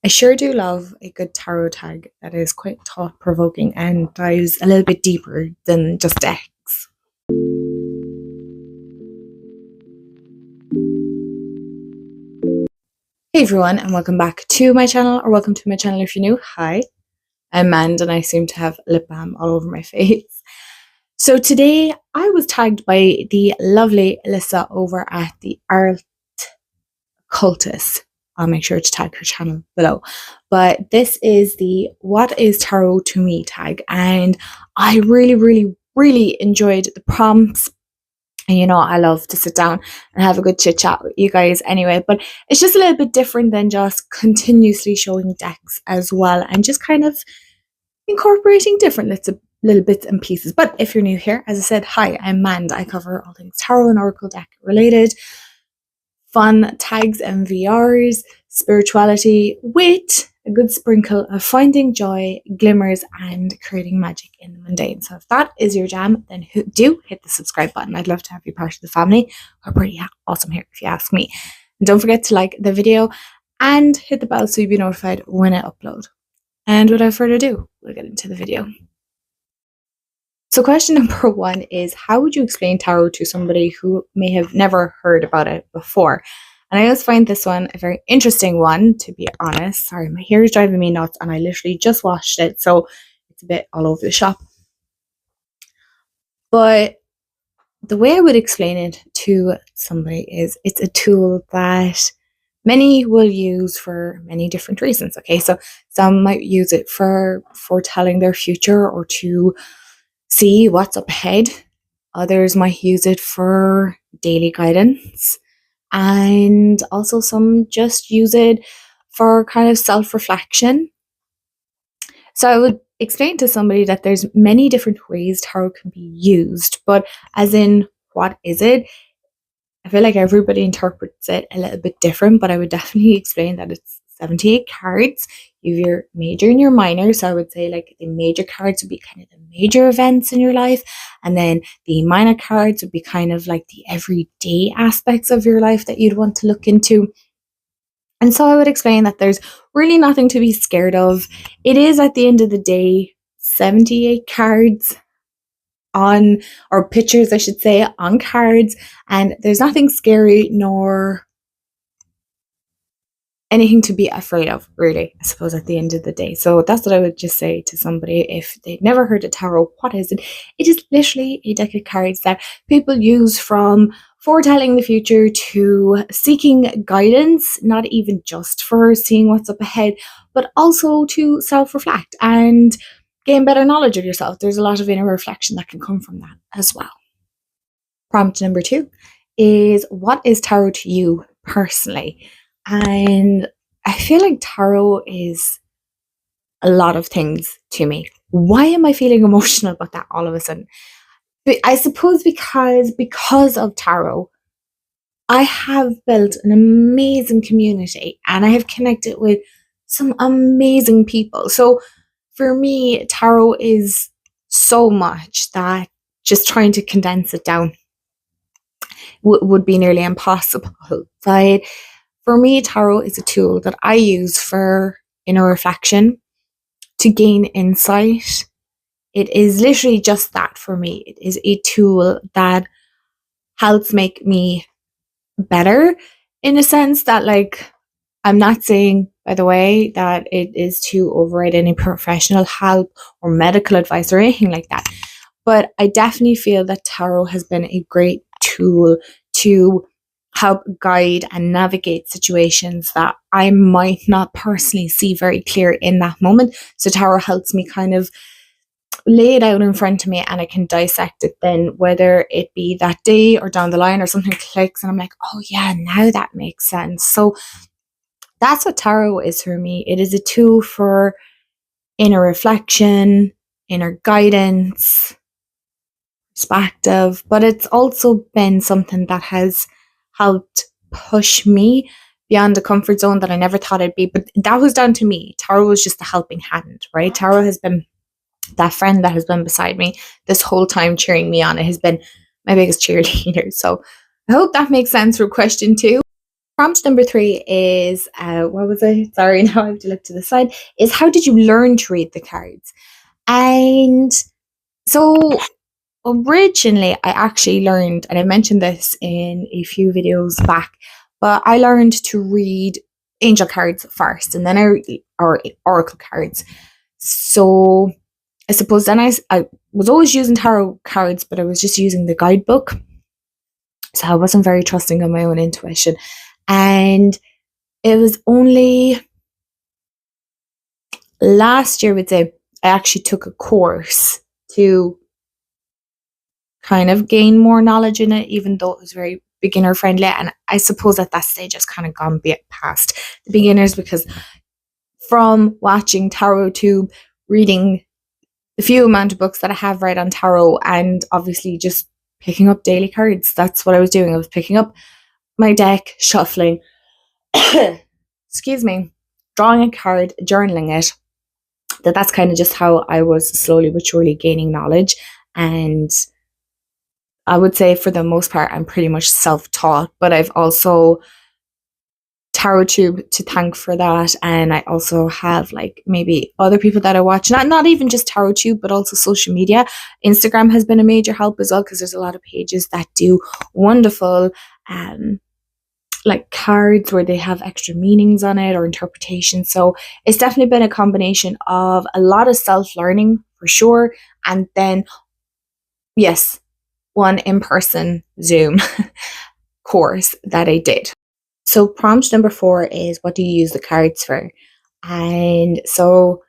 I sure do love a good tarot tag that is quite thought provoking and dives a little bit deeper than just decks. Hey everyone, and welcome back to my channel, or welcome to my channel if you're new. Hi, I'm Mand, and I seem to have lip balm all over my face. So today I was tagged by the lovely Elisa over at the Art Cultist. I'll make sure to tag her channel below. But this is the What is Tarot to Me tag, and I really enjoyed the prompts. And I love to sit down and have a good chit chat with you guys anyway, but it's just a little bit different than just continuously showing decks as well, and just kind of incorporating different little bits and pieces. But if you're new here, as I said, hi, I'm Mand. I cover all things tarot and oracle deck related, fun tags and VRs, spirituality with a good sprinkle of finding joy, glimmers, and creating magic in the mundane. So if that is your jam, then do hit the subscribe button. I'd love to have you part of the family. We're pretty awesome here, if you ask me. And don't forget to like the video and hit the bell so you'll be notified when I upload. And without further ado, we'll get into the video. So question number one is, how would you explain tarot to somebody who may have never heard about it before? And I always find this one a very interesting one, to be honest. Sorry, my hair is driving me nuts and I literally just washed it, so it's a bit all over the shop. But the way I would explain it to somebody is, it's a tool that many will use for many different reasons. Okay, so some might use it for foretelling their future or to see what's up ahead. Others might use it for daily guidance. And also some just use it for kind of self-reflection. So I would explain to somebody that there's many different ways tarot can be used, but as in, what is it? I feel like everybody interprets it a little bit different, but I would definitely explain that it's 78 cards. You have your major and your minor. So I would say like the major cards would be kind of the major events in your life, and then the minor cards would be kind of like the everyday aspects of your life that you'd want to look into. And so I would explain that there's really nothing to be scared of. It is, at the end of the day, 78 cards on, or pictures I should say, on cards, and there's nothing scary nor anything to be afraid of, really, I suppose, at the end of the day. So that's what I would just say to somebody if they've never heard of tarot. What is it? It is literally a deck of cards that people use from foretelling the future to seeking guidance, not even just for seeing what's up ahead, but also to self-reflect and gain better knowledge of yourself. There's a lot of inner reflection that can come from that as well. Prompt number two is, what is tarot to you personally? And I feel like tarot is a lot of things to me. Why am I feeling emotional about that all of a sudden? But I suppose because of tarot, I have built an amazing community and I have connected with some amazing people. So for me, tarot is so much that just trying to condense it down would be nearly impossible. But for me, tarot is a tool that I use for inner reflection, to gain insight. It is literally just that for me. It is a tool that helps make me better, in a sense that, like, I'm not saying, by the way, that it is to override any professional help or medical advice or anything like that. But I definitely feel that tarot has been a great tool to help guide and navigate situations that I might not personally see very clear in that moment. So tarot helps me kind of lay it out in front of me, and I can dissect it then, whether it be that day or down the line, or something clicks and I'm like, oh yeah, now that makes sense. So that's what tarot is for me. It is a tool for inner reflection, inner guidance, perspective, but it's also been something that has helped push me beyond the comfort zone that I never thought I'd be. But that was down to me. Tarot was just a helping hand, right? Tarot has been that friend that has been beside me this whole time, cheering me on. It has been my biggest cheerleader. So I hope that makes sense for question two. Prompt number 3 is, what was it? Sorry, now I have to look to the side. Is how did you learn to read the cards? And so originally, I actually learned, and I mentioned this in a few videos back, but I learned to read angel cards first, and then or oracle cards. So I suppose then I was always using tarot cards, but I was just using the guidebook. So I wasn't very trusting of my own intuition. And it was only last year, I would say, I actually took a course to kind of gain more knowledge in it, even though it was very beginner friendly. And I suppose at that stage, it's kind of gone past the beginners, because from watching Tarot Tube, reading the few amount of books that I have read on tarot, and obviously just picking up daily cards, that's what I was doing. I was picking up my deck, shuffling, excuse me, drawing a card, journaling it. That's kind of just how I was slowly but surely gaining knowledge. And I would say for the most part, I'm pretty much self-taught, but I've also TarotTube to thank for that. And I also have like maybe other people that I watch, not even just TarotTube, but also social media. Instagram has been a major help as well, because there's a lot of pages that do wonderful like cards where they have extra meanings on it or interpretation. So it's definitely been a combination of a lot of self-learning for sure, and then yes, one in-person Zoom course that I did. So prompt number 4 is, what do you use the cards for? And so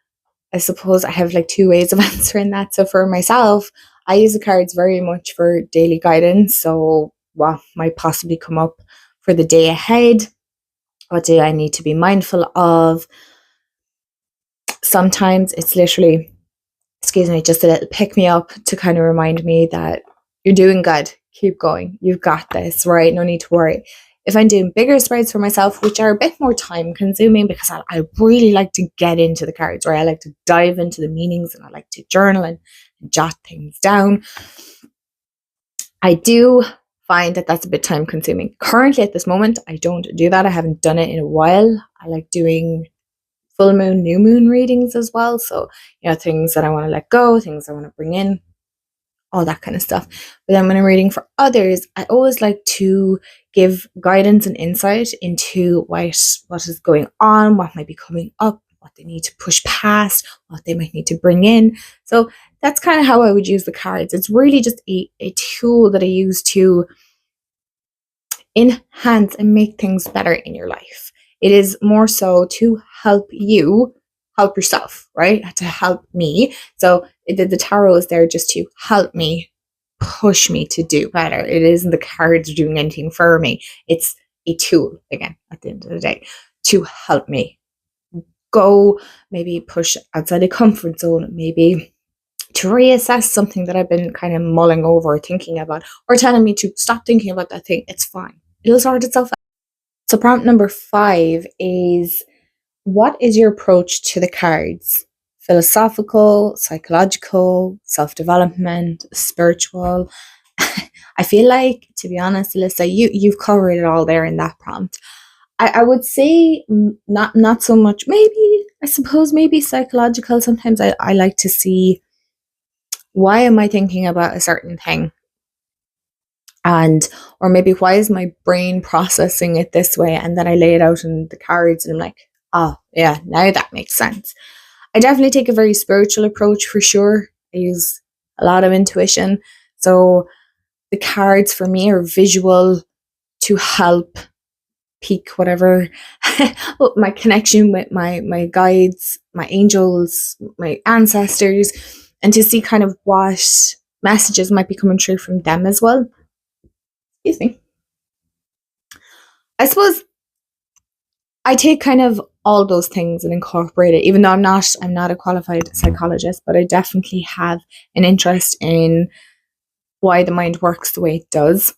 I suppose I have like 2 ways of answering that. So for myself, I use the cards very much for daily guidance. So what might possibly come up for the day ahead? What do I need to be mindful of? Sometimes it's literally, excuse me, just a little pick me up to kind of remind me that you're doing good. Keep going. You've got this, right? No need to worry. If I'm doing bigger spreads for myself, which are a bit more time consuming, because I really like to get into the cards, right? I like to dive into the meanings, and I like to journal and jot things down. I do find that that's a bit time consuming. Currently at this moment, I don't do that. I haven't done it in a while. I like doing full moon, new moon readings as well. So, things that I want to let go, things I want to bring in, all that kind of stuff. But then when I'm reading for others, I always like to give guidance and insight into what is going on, what might be coming up, what they need to push past, what they might need to bring in. So that's kind of how I would use the cards. It's really just a tool that I use to enhance and make things better in your life. It is more so to help you help yourself, right? To help me. So the tarot is there just to help me, push me to do better. It isn't the cards doing anything for me. It's a tool, again, at the end of the day, to help me go, maybe push outside the comfort zone, maybe to reassess something that I've been kind of mulling over, thinking about, or telling me to stop thinking about that thing. It's fine. It'll sort itself out. So prompt number 5 is, what is your approach to the cards? Philosophical, psychological, self-development, spiritual? I feel like, to be honest, Elisa, you've covered it all there in that prompt. I would say not so much, maybe, I suppose, maybe psychological. Sometimes I like to see, why am I thinking about a certain thing? Or maybe, why is my brain processing it this way? And then I lay it out in the cards and I'm like, oh yeah, now that makes sense. I definitely take a very spiritual approach for sure. I use a lot of intuition. So the cards for me are visual to help peak whatever my connection with my guides, my angels, my ancestors, and to see kind of what messages might be coming through from them as well. Excuse me. I suppose I take kind of all those things and incorporate it, even though I'm not a qualified psychologist, but I definitely have an interest in why the mind works the way it does,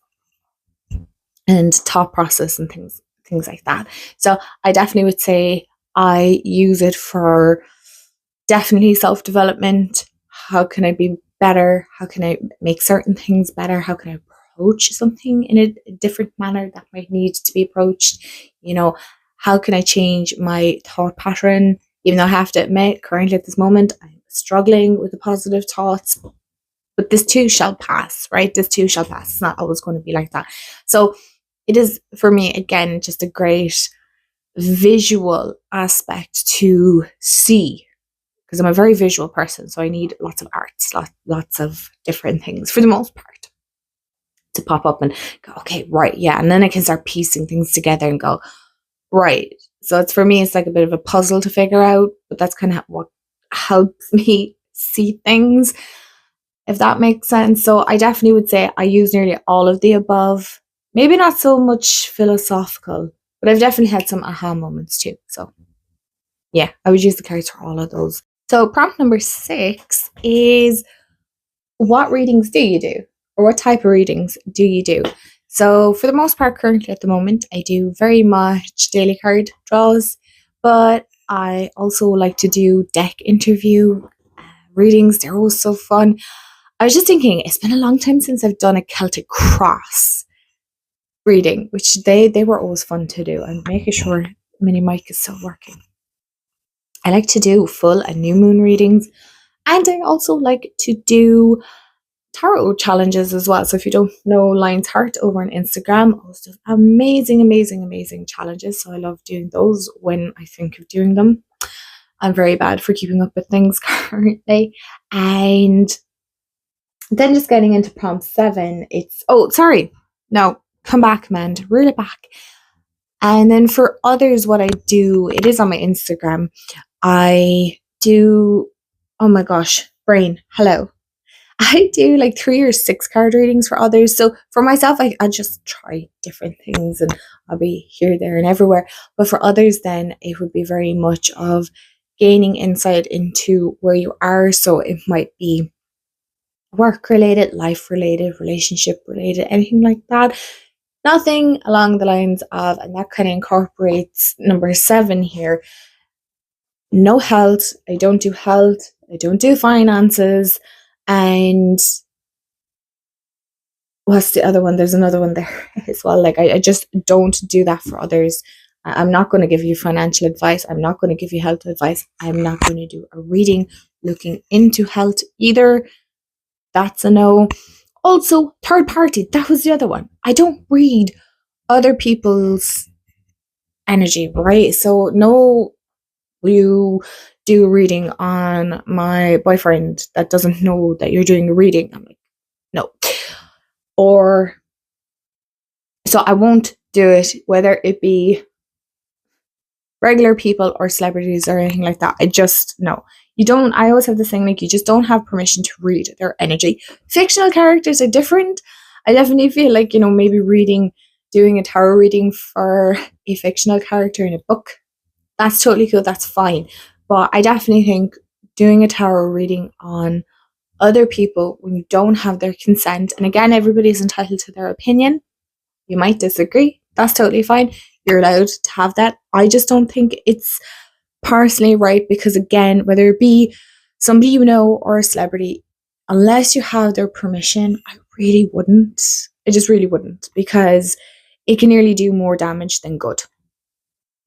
and thought process and things like that. So I definitely would say I use it for definitely self-development. How can I be better? How can I make certain things better? How can I approach something in a different manner that might need to be approached. You know, how can I change my thought pattern? Even though I have to admit, currently at this moment, I'm struggling with the positive thoughts, but this too shall pass, right? This too shall pass. It's not always going to be like that. So it is, for me, again, just a great visual aspect to see, because I'm a very visual person. So I need lots of arts, lots of different things for the most part to pop up and go, okay, right, yeah. And then I can start piecing things together and go, right. So it's, for me, it's like a bit of a puzzle to figure out, but that's kind of what helps me see things, if that makes sense. So I definitely would say I use nearly all of the above. Maybe not so much philosophical, but I've definitely had some aha moments too. So yeah, I would use the cards for all of those. So prompt number 6 is, what readings do you do? Or what type of readings do you do? So for the most part, currently at the moment, I do very much daily card draws, but I also like to do deck interview readings. They're always so fun. I was just thinking, it's been a long time since I've done a Celtic Cross reading, which they were always fun to do. I'm making sure mini mic is still working. I like to do full and new moon readings, and I also like to do tarot challenges as well. So if you don't know Lion's Heart over on Instagram, also amazing challenges. So I love doing those when I think of doing them. I'm very bad for keeping up with things currently. And then just getting into prompt 7, it's, oh, sorry. No, come back, Mand. Reel it back. And then for others, what I do, it is on my Instagram. I do, oh my gosh, brain, hello. I do like 3 or 6 card readings for others. So for myself, I just try different things and I'll be here, there, and everywhere. But for others, then it would be very much of gaining insight into where you are. So it might be work related, life related, relationship related, anything like that. Nothing along the lines of, and that kind of incorporates number 7 here, no health. I don't do health. I don't do finances. And what's the other one? There's another one there as well. Like, I just don't do that for others. I'm not going to give you financial advice. I'm not going to give you health advice. I'm not going to do a reading looking into health either. That's a no. Also, third party. That was the other one. I don't read other people's energy, right? So no, you do a reading on my boyfriend that doesn't know that you're doing a reading. I'm like, no. Or, so I won't do it, whether it be regular people or celebrities or anything like that. I just, no. You don't, I always have this thing, like, you just don't have permission to read their energy. Fictional characters are different. I definitely feel like, you know, maybe doing a tarot reading for a fictional character in a book, that's totally cool, that's fine. But I definitely think doing a tarot reading on other people when you don't have their consent, and again, everybody's entitled to their opinion. You might disagree, that's totally fine. You're allowed to have that. I just don't think it's personally right, because again, whether it be somebody you know or a celebrity, unless you have their permission, I really wouldn't. I just really wouldn't, because it can nearly do more damage than good.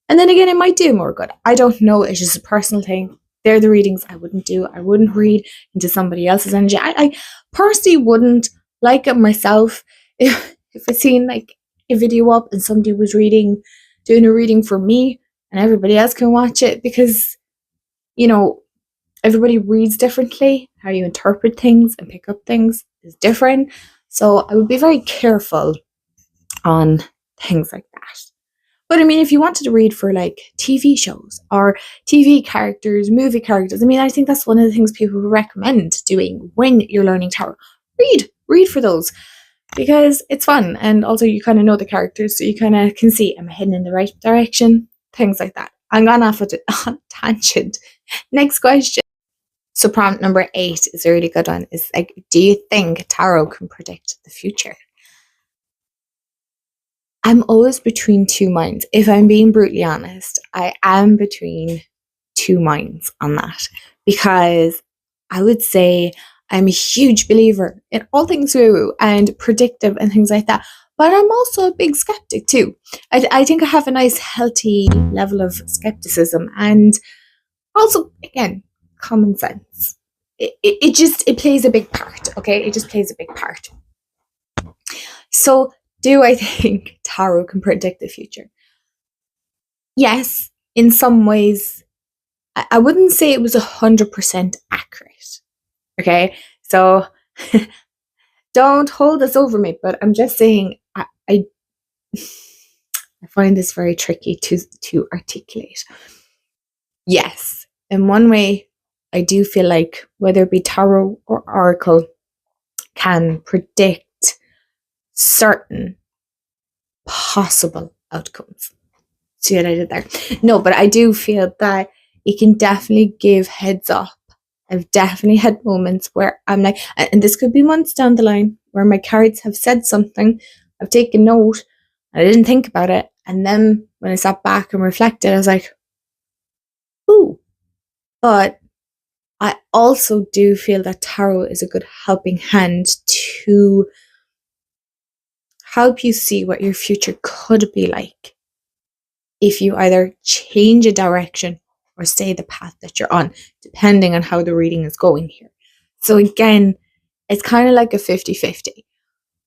And then again, it might do more good. I don't know. It's just a personal thing. They're the readings I wouldn't do. I wouldn't read into somebody else's energy. I personally wouldn't like it myself if I seen like a video up and somebody was doing a reading for me and everybody else can watch it, because, you know, everybody reads differently. How you interpret things and pick up things is different. So I would be very careful on things like that. But I mean, if you wanted to read for like TV shows or TV characters, movie characters, I mean, I think that's one of the things people recommend doing when you're learning tarot. Read for those, because it's fun. And also you kind of know the characters, so you kind of can see, am I heading in the right direction? Things like that. I'm gone off on a tangent. Next question. So prompt number 8 is a really good one. It's like, do you think tarot can predict the future? I'm always between 2 minds. If I'm being brutally honest, I am between 2 minds on that, because I would say I'm a huge believer in all things woo and predictive and things like that. But I'm also a big skeptic too. I think I have a nice, healthy level of skepticism, and also, again, common sense. It plays a big part, okay? It just plays a big part. So, do I think tarot can predict the future? Yes, in some ways. I wouldn't say it was 100% accurate, okay? So, don't hold this over me, but I'm just saying I find this very tricky to articulate. Yes, in one way, I do feel like whether it be tarot or oracle can predict certain possible outcomes. See what I did there? No, but I do feel that it can definitely give heads up. I've definitely had moments where I'm like, and this could be months down the line, where my cards have said something, I've taken note, I didn't think about it, and then when I sat back and reflected, I was like, ooh. But I also do feel that tarot is a good helping hand to help you see what your future could be like if you either change a direction or stay the path that you're on, depending on how the reading is going here. So again, it's kind of like a 50-50.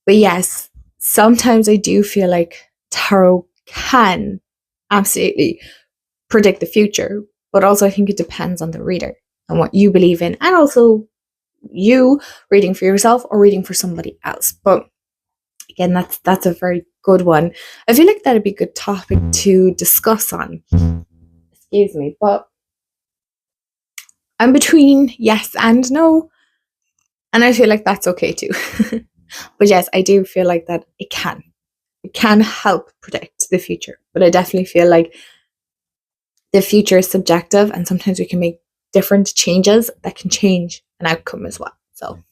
But yes, sometimes I do feel like tarot can absolutely predict the future, but also I think it depends on the reader and what you believe in, and also you reading for yourself or reading for somebody else. But again, that's a very good one. I feel like that'd be a good topic to discuss on. Excuse me, but I'm between yes and no, and I feel like that's okay too. But yes, I do feel like that it can help predict the future, but I definitely feel like the future is subjective, and sometimes we can make different changes that can change an outcome as well. So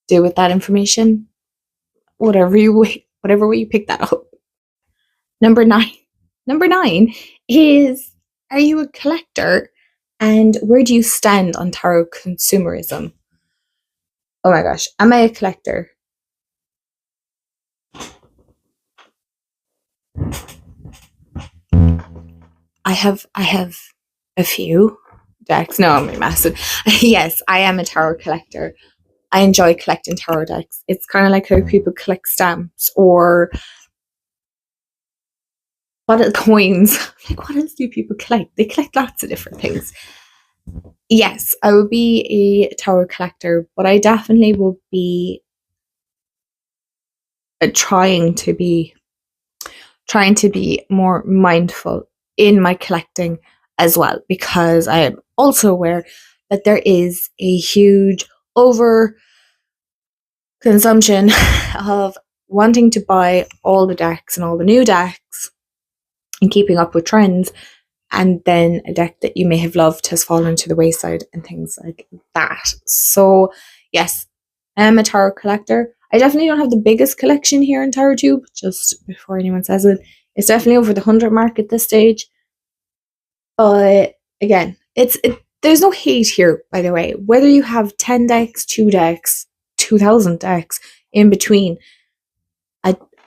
do with that information whatever way you pick that up. Number 9. Number 9 is, are you a collector, and where do you stand on tarot consumerism? Oh my gosh, am I a collector? I have a few decks. No, I'm massive. Yes, I am a tarot collector. I enjoy collecting tarot decks. It's kind of like how people collect stamps or coins. Like, what else do people collect? They collect lots of different things. Yes, I would be a tarot collector, but I definitely will be trying to be more mindful in my collecting as well, because I am also aware that there is a huge over consumption of wanting to buy all the decks and all the new decks and keeping up with trends, and then a deck that you may have loved has fallen to the wayside and things like that. So yes, I am a tarot collector. I definitely don't have the biggest collection here in TarotTube, just before anyone says it. It's definitely over the 100 mark at this stage. But again, there's no hate here, by the way. Whether you have 10 decks, 2 decks, 2,000 decks in between,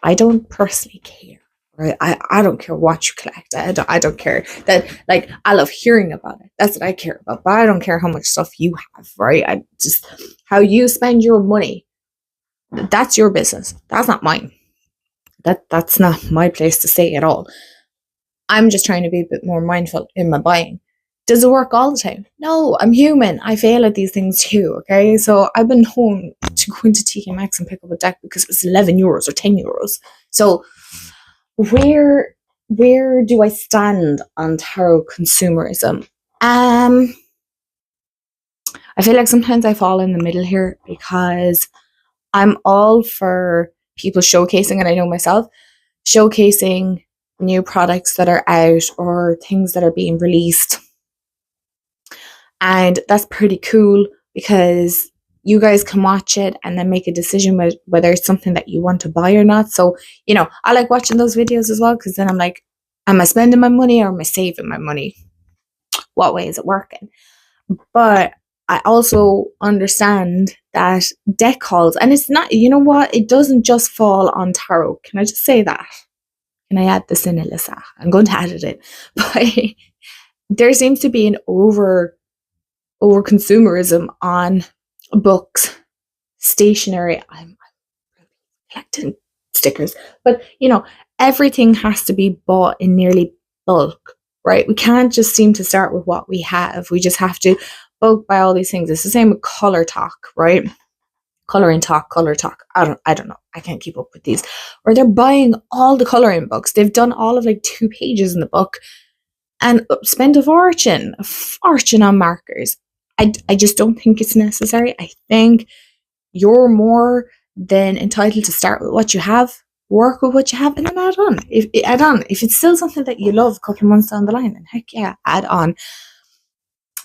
I don't personally care. Right? I don't care what you collect. I don't care that, like, I love hearing about it. That's what I care about. But I don't care how much stuff you have, right? I just, how you spend your money, that's your business. That's not mine. That's not my place to say at all. I'm just trying to be a bit more mindful in my buying. Does it work all the time? No, I'm human. I fail at these things too, okay? So I've been known to go into TK Maxx and pick up a deck because it was €11 or €10. So where do I stand on tarot consumerism? I feel like sometimes I fall in the middle here, because I'm all for people showcasing, and I know myself, showcasing new products that are out or things that are being released. And that's pretty cool, because you guys can watch it and then make a decision whether it's something that you want to buy or not. So, I like watching those videos as well, because then I'm like, am I spending my money or am I saving my money? What way is it working? But I also understand that deck calls, and it's not, you know what, it doesn't just fall on tarot. Can I just say that? Can I add this in, Elisa? I'm going to add it in. But there seems to be an over consumerism on books, stationery. I'm collecting stickers, but everything has to be bought in nearly bulk, right? We can't just seem to start with what we have. We just have to bulk buy all these things. It's the same with color talk, right? Coloring talk, color talk. I don't know. I can't keep up with these. Or they're buying all the coloring books. They've done all of like 2 pages in the book and spend a fortune on markers. I just don't think it's necessary. I think you're more than entitled to start with what you have, work with what you have, and then add on. If it's still something that you love a couple of months down the line, then heck yeah, add on.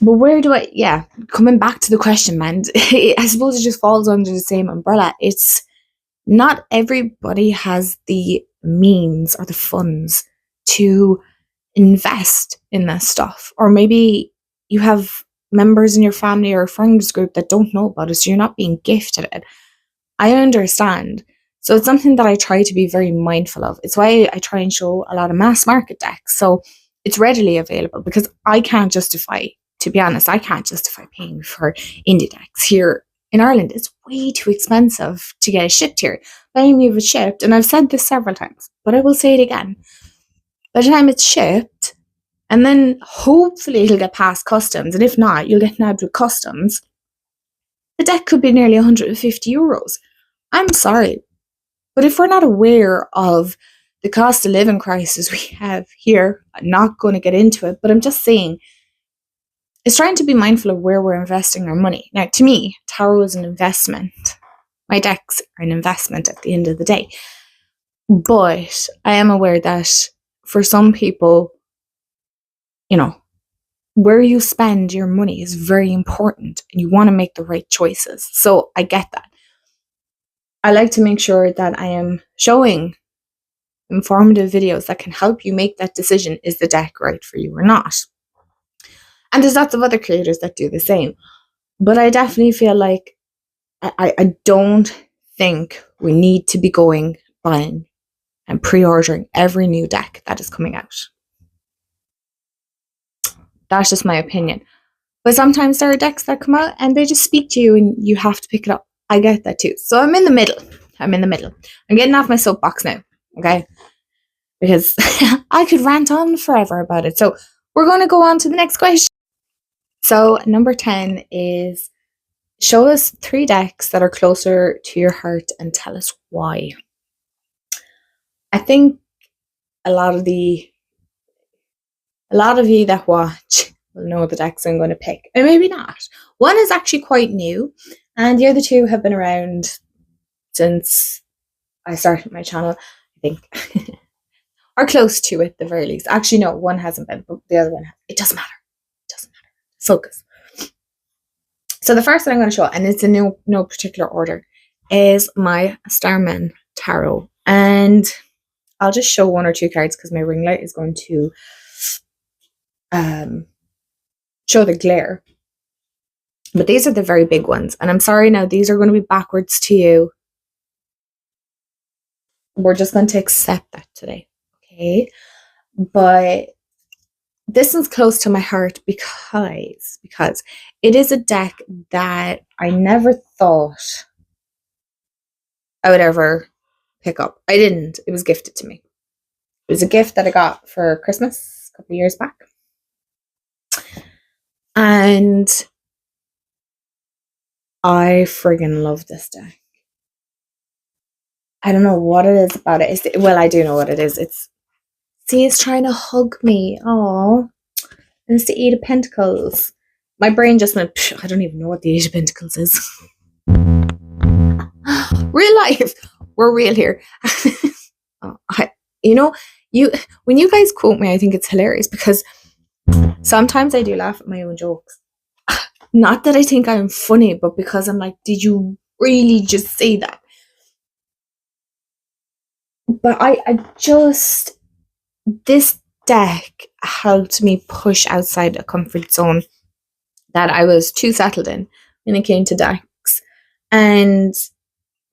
But coming back to the question, man, I suppose it just falls under the same umbrella. It's not everybody has the means or the funds to invest in this stuff. Or maybe you have members in your family or friends group that don't know about it, so you're not being gifted it. I understand. So it's something that I try to be very mindful of. It's why I try and show a lot of mass market decks. So it's readily available, because I can't justify, to be honest, I can't justify paying for indie decks here in Ireland. It's way too expensive to get it shipped here. By the time you have it shipped, and I've said this several times, but I will say it again. By the time it's shipped, and then hopefully it'll get past customs, and if not, you'll get nabbed with customs, the deck could be nearly €150. I'm sorry, but if we're not aware of the cost of living crisis we have here, I'm not going to get into it, but I'm just saying, it's trying to be mindful of where we're investing our money. Now, to me, tarot is an investment. My decks are an investment at the end of the day. But I am aware that for some people, where you spend your money is very important, and you want to make the right choices. So I get that. I like to make sure that I am showing informative videos that can help you make that decision. Is the deck right for you or not? And there's lots of other creators that do the same. But I definitely feel like I don't think we need to be buying and pre-ordering every new deck that is coming out. That's just my opinion. But sometimes there are decks that come out and they just speak to you and you have to pick it up. I get that too. So I'm in the middle. I'm getting off my soapbox now, okay? Because I could rant on forever about it. So we're going to go on to the next question. So number 10 is, show us 3 decks that are closer to your heart and tell us why. I think a lot of you that watch will know the decks I'm going to pick, and maybe not. One is actually quite new, and the other 2 have been around since I started my channel, I think. Or close to it, at the very least. Actually, no, one hasn't been, but the other one has. It doesn't matter. Focus. So the first that I'm going to show, and it's in no particular order, is my Starman Tarot. And I'll just show 1 or 2 cards because my ring light is going to show the glare. But these are the very big ones. And I'm sorry now, these are going to be backwards to you. We're just going to accept that today. Okay? But this is close to my heart because it is a deck that I never thought I would ever pick up. I didn't. It was gifted to me. It was a gift that I got for Christmas a couple of years back. And I friggin' love this deck. I don't know what it is about it. Well, I do know what it is. It's trying to hug me. Oh, it's the 8 of Pentacles. My brain just went, I don't even know what the 8 of Pentacles is. Real life. We're real here. When you guys quote me, I think it's hilarious because sometimes I do laugh at my own jokes. Not that I think I'm funny, but because I'm like, did you really just say that? But this deck helped me push outside a comfort zone that I was too settled in when it came to decks. And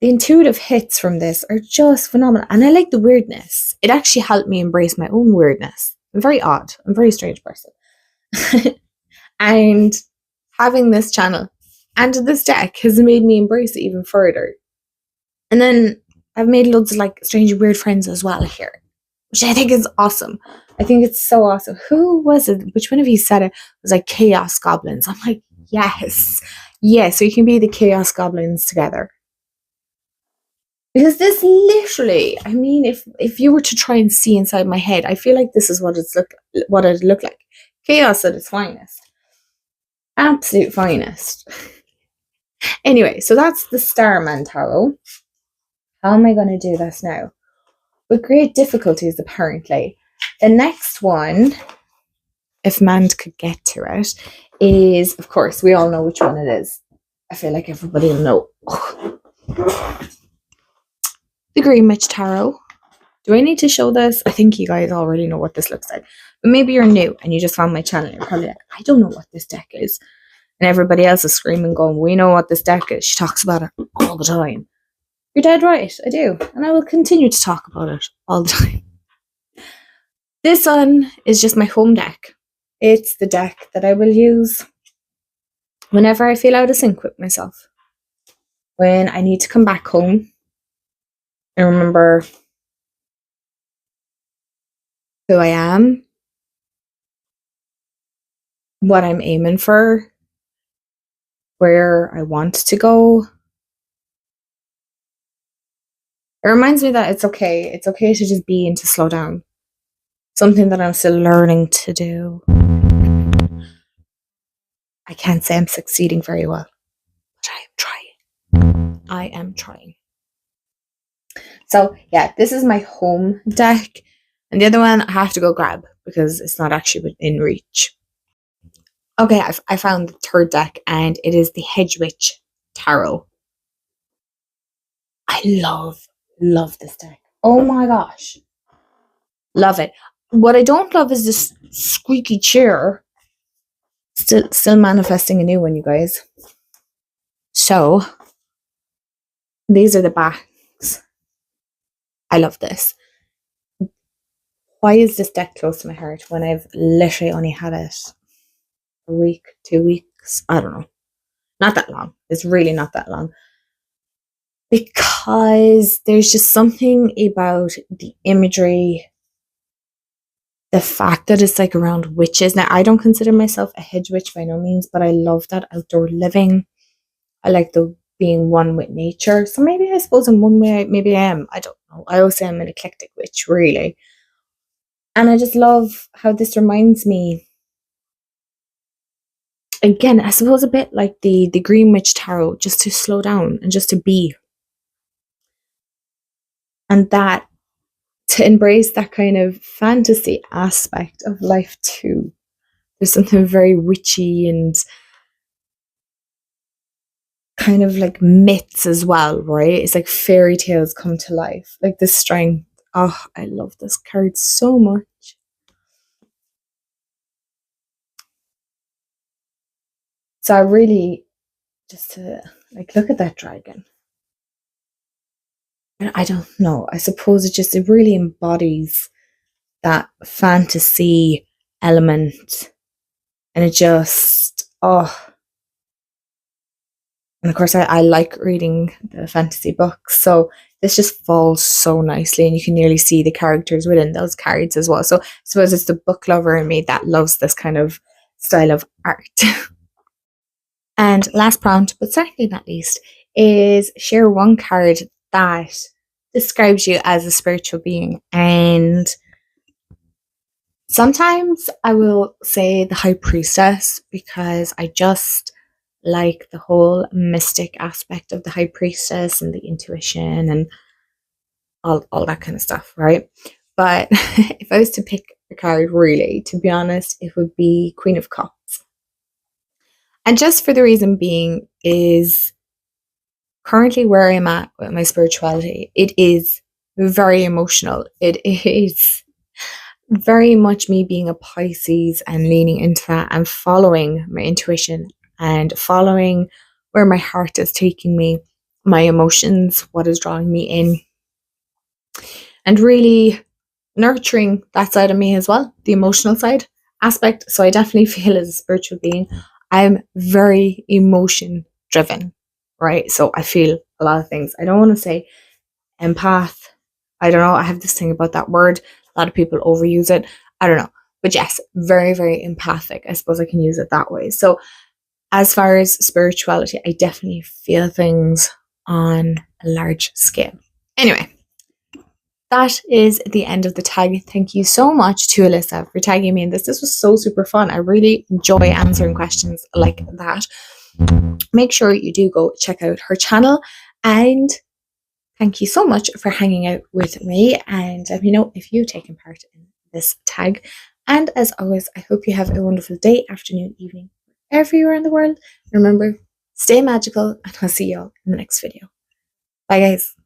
the intuitive hits from this are just phenomenal. And I like the weirdness. It actually helped me embrace my own weirdness. I'm very odd. I'm a very strange person. And having this channel and this deck has made me embrace it even further. And then I've made loads of like strange, weird friends as well here, which I think is awesome. I think it's so awesome. Who was it? Which one of you said it? It was like Chaos Goblins. I'm like, yes. Yes, so you can be the Chaos Goblins together. Because this literally, I mean, if you were to try and see inside my head, I feel like this is what it'd look like. Chaos at its finest. Absolute finest. Anyway, so that's the Starman Tarot. How am I going to do this now? With great difficulties, apparently. The next one, if Mand could get to it, is, of course, we all know which one it is. I feel like everybody will know. The Green Witch Tarot. Do I need to show this? I think you guys already know what this looks like. But maybe you're new and you just found my channel. You're probably like, I don't know what this deck is. And everybody else is screaming, going, we know what this deck is. She talks about it all the time. You're dead right. I do. And I will continue to talk about it all the time. This one is just my home deck. It's the deck that I will use whenever I feel out of sync with myself. When I need to come back home and remember who I am, what I'm aiming for, where I want to go. It reminds me that it's okay. It's okay to just be and to slow down. Something that I'm still learning to do. I can't say I'm succeeding very well, but I am trying. I am trying. So yeah, this is my home deck. And the other one I have to go grab because it's not actually within reach. Okay, I found the third deck and it is the Hedge Witch Tarot. I love this deck. Oh my gosh. Love it. What I don't love is this squeaky chair. Still manifesting a new one, you guys. So, these are the backs. I love this. Why is this deck close to my heart when I've literally only had it a week, 2 weeks? I don't know. Not that long. It's really not that long. Because there's just something about the imagery, the fact that it's like around witches. Now, I don't consider myself a hedge witch by no means, but I love that outdoor living. I like the being one with nature. So maybe I suppose in one way, maybe I am. I don't know. I always say I'm an eclectic witch, really. And I just love how this reminds me, again, I suppose a bit like the Green Witch Tarot, just to slow down and just to be. And that, to embrace that kind of fantasy aspect of life too. There's something very witchy and kind of like myths as well, right? It's like fairy tales come to life, like the strength. Oh, I love this card so much. So I really just to like look at that dragon. And I don't know. I suppose it really embodies that fantasy element, and it just and of course I like reading the fantasy books, so this just falls so nicely, and you can nearly see the characters within those cards as well. So I suppose it's the book lover in me that loves this kind of style of art. And last prompt, but certainly not least, is share one card that describes you as a spiritual being. And sometimes I will say the High Priestess, because I just like the whole mystic aspect of the High Priestess and the intuition and all that kind of stuff, right? But if I was to pick a card, really, to be honest, it would be Queen of Cups. And just for the reason being is currently where I'm at with my spirituality, it is very emotional. It is very much me being a Pisces and leaning into that and following my intuition and following where my heart is taking me, my emotions, what is drawing me in, and really nurturing that side of me as well, the emotional side aspect. So I definitely feel as a spiritual being, I'm very emotion driven, right? So I feel a lot of things. I don't want to say empath. I don't know. I have this thing about that word. A lot of people overuse it. I don't know. But yes, very, very empathic. I suppose I can use it that way. So as far as spirituality, I definitely feel things on a large scale. Anyway, that is the end of the tag. Thank you so much to Elisa for tagging me in this. This was so super fun. I really enjoy answering questions like that. Make sure you do go check out her channel, and thank you so much for hanging out with me, and let me know if you've taken part in this tag. And as always, I hope you have a wonderful day, afternoon, evening, wherever you are in the world. Remember, stay magical, and I'll see you all in the next video. Bye guys.